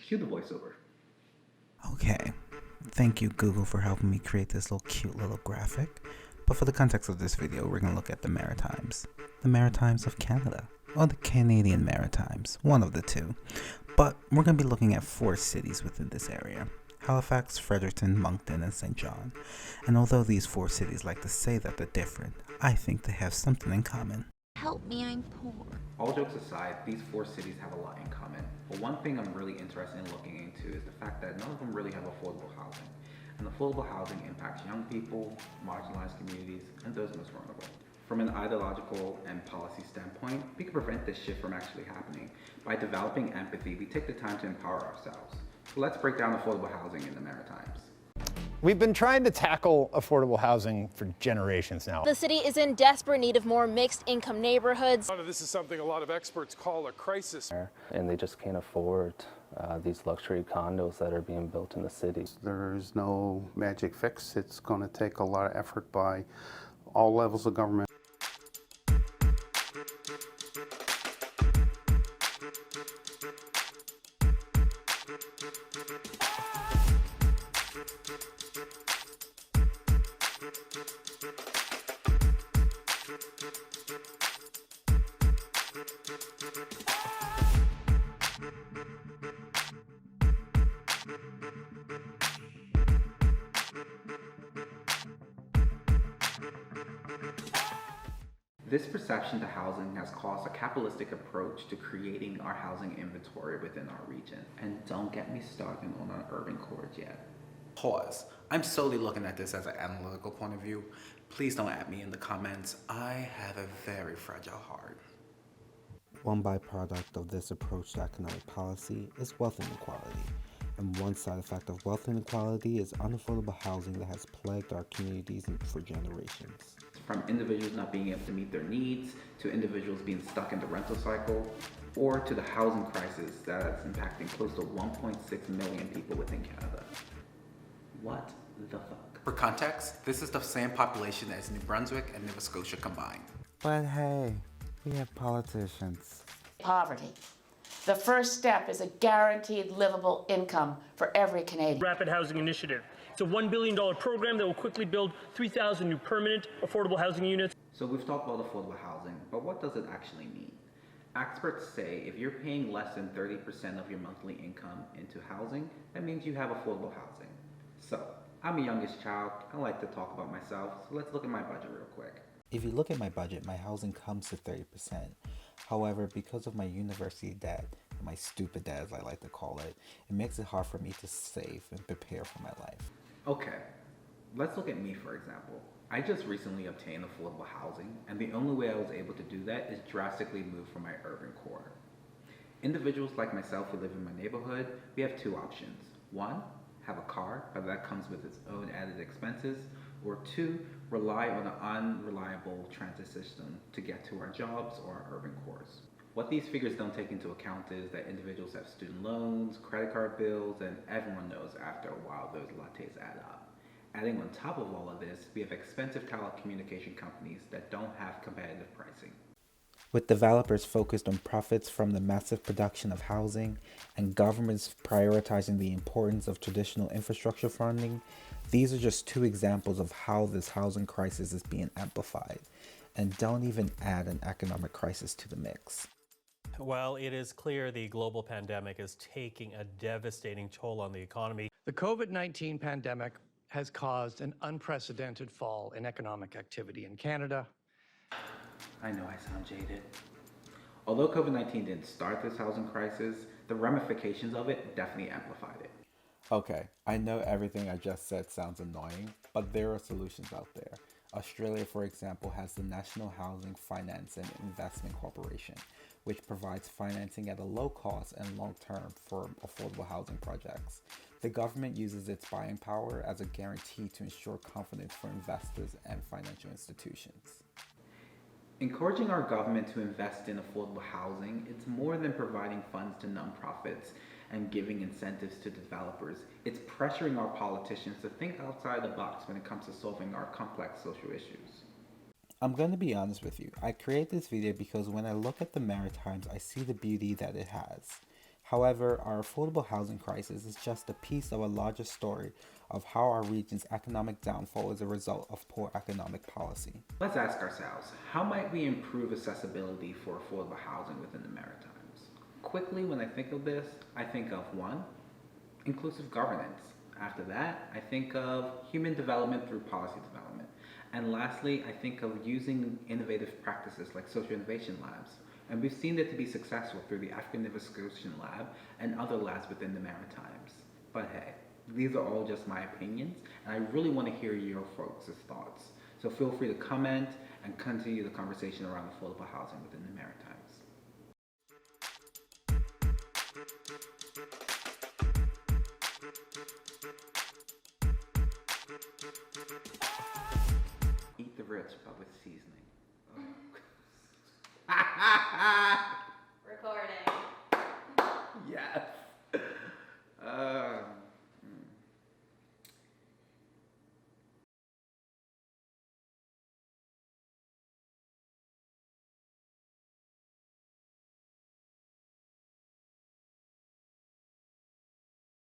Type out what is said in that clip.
Cue the voiceover. Okay, thank you Google for helping me create this cute little graphic. But for the context of this video, we're going to look at the Maritimes. The Maritimes of Canada, or the Canadian Maritimes, one of the two. But we're going to be looking at 4 cities within this area: Halifax, Fredericton, Moncton, and St. John. And although these 4 cities like to say that they're different, I think they have something in common. Help me, I'm poor. All jokes aside, these 4 cities have a lot in common. But one thing I'm really interested in looking into is the fact that none of them really have affordable housing. And affordable housing impacts young people, marginalized communities, and those most vulnerable. From an ideological and policy standpoint, we can prevent this shift from actually happening. By developing empathy, we take the time to empower ourselves. So let's break down affordable housing in the Maritimes. We've been trying to tackle affordable housing for generations now. The city is in desperate need of more mixed-income neighborhoods. This is something a lot of experts call a crisis. And they just can't afford these luxury condos that are being built in the city. There's no magic fix. It's going to take a lot of effort by all levels of government. This perception to housing has caused a capitalistic approach to creating our housing inventory within our region. And don't get me started on our urban cores yet. Pause. I'm solely looking at this as an analytical point of view. Please don't at me in the comments. I have a very fragile heart. One byproduct of this approach to economic policy is wealth inequality. And one side effect of wealth inequality is unaffordable housing that has plagued our communities for generations. From individuals not being able to meet their needs, to individuals being stuck in the rental cycle, or to the housing crisis that's impacting close to 1.6 million people within Canada. What the fuck? For context, this is the same population as New Brunswick and Nova Scotia combined. But hey, we have politicians. Poverty. The first step is a guaranteed livable income for every Canadian. Rapid Housing Initiative. It's a $1 billion program that will quickly build 3,000 new permanent affordable housing units. So we've talked about affordable housing, but what does it actually mean? Experts say if you're paying less than 30% of your monthly income into housing, that means you have affordable housing. So, I'm a youngest child, I like to talk about myself, so let's look at my budget real quick. If you look at my budget, my housing comes to 30%. However, because of my university debt, my stupid debt as I like to call it, it makes it hard for me to save and prepare for my life. Okay, let's look at me for example. I just recently obtained affordable housing, and the only way I was able to do that is drastically move from my urban core. Individuals like myself who live in my neighborhood, we have 2 options. 1, have a car, but that comes with its own added expenses. Or 2, rely on an unreliable transit system to get to our jobs or our urban cores. What these figures don't take into account is that individuals have student loans, credit card bills, and everyone knows after a while those lattes add up. Adding on top of all of this, we have expensive telecommunication companies that don't have competitive pricing. With developers focused on profits from the massive production of housing and governments prioritizing the importance of traditional infrastructure funding, these are just 2 examples of how this housing crisis is being amplified. And don't even add an economic crisis to the mix. Well, it is clear the global pandemic is taking a devastating toll on the economy. The COVID-19 pandemic has caused an unprecedented fall in economic activity in Canada. I know I sound jaded. Although COVID-19 didn't start this housing crisis, the ramifications of it definitely amplified it. Okay, I know everything I just said sounds annoying, but there are solutions out there. Australia, for example, has the National Housing Finance and Investment Corporation, which provides financing at a low cost and long term for affordable housing projects. The government uses its buying power as a guarantee to ensure confidence for investors and financial institutions. Encouraging our government to invest in affordable housing, it's more than providing funds to nonprofits and giving incentives to developers. It's pressuring our politicians to think outside the box when it comes to solving our complex social issues. I'm going to be honest with you. I created this video because when I look at the Maritimes, I see the beauty that it has. However, our affordable housing crisis is just a piece of a larger story of how our region's economic downfall is a result of poor economic policy. Let's ask ourselves, how might we improve accessibility for affordable housing within the Maritimes? Quickly, when I think of this, I think of 1, inclusive governance. After that, I think of human development through policy development. And lastly, I think of using innovative practices like social innovation labs. And we've seen it to be successful through the African Investigation Lab and other labs within the Maritimes. But hey, these are all just my opinions, and I really want to hear your folks' thoughts. So feel free to comment and continue the conversation around affordable housing within the Maritimes. Eat the rich, but with seasoning. Oh.